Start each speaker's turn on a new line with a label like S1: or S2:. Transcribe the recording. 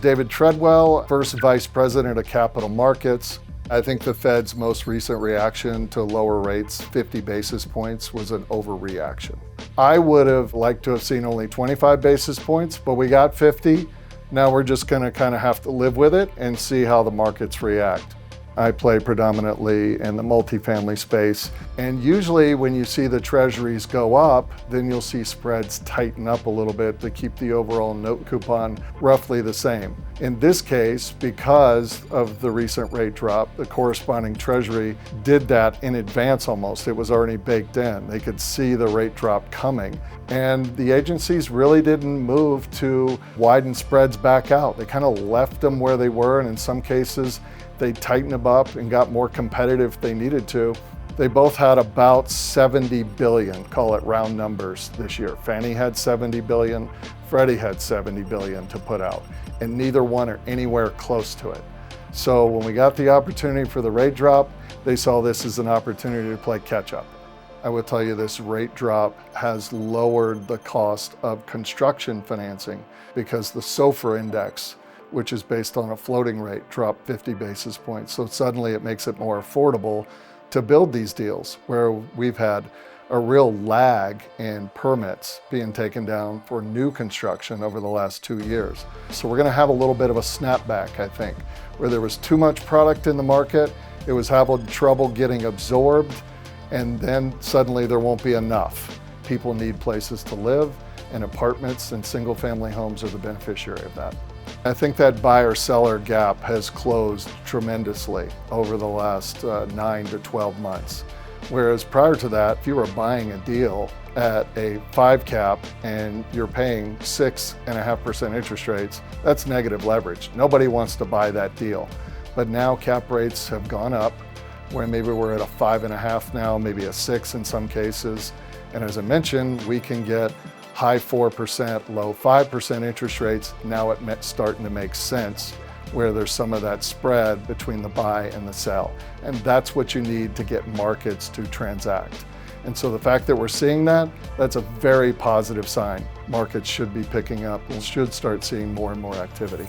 S1: David Treadwell, first vice president of capital markets. I think the Fed's most recent reaction to lower rates, 50 basis points, was an overreaction. I would have liked to have seen only 25 basis points, but we got 50. Now we're just going to kind of have to live with it and see how the markets react. I play predominantly in the multifamily space, and usually when you see the treasuries go up, then you'll see spreads tighten up a little bit to keep the overall note coupon roughly the same. In this case, because of the recent rate drop, the corresponding treasury did that in advance almost. It was already baked in. They could see the rate drop coming. And the agencies really didn't move to widen spreads back out. They kind of left them where they were, and in some cases, they tightened them up and got more competitive if they needed to. They both had about 70 billion, call it round numbers, this year. Fannie had 70 billion, Freddie had 70 billion to put out, and neither one are anywhere close to it. So when we got the opportunity for the rate drop, they saw this as an opportunity to play catch up. I will tell you this rate drop has lowered the cost of construction financing because the SOFR index, which is based on a floating rate, dropped 50 basis points. So suddenly it makes it more affordable to build these deals, where we've had a real lag in permits being taken down for new construction over the last 2 years. So we're gonna have a little bit of a snapback, I think, where there was too much product in the market, it was having trouble getting absorbed, and then suddenly there won't be enough. People need places to live, and apartments and single family homes are the beneficiary of that. I think that buyer-seller gap has closed tremendously over the last 9 to 12 months. Whereas prior to that, if you were buying a deal at a 5 cap and you're paying 6.5% interest rates, that's negative leverage. Nobody wants to buy that deal. But now cap rates have gone up, where maybe we're at a 5.5 now, maybe a 6 in some cases. And as I mentioned, we can get high 4%, low 5% interest rates. Now it's starting to make sense where there's some of that spread between the buy and the sell. And that's what you need to get markets to transact. And so the fact that we're seeing that, that's a very positive sign. Markets should be picking up and should start seeing more and more activity.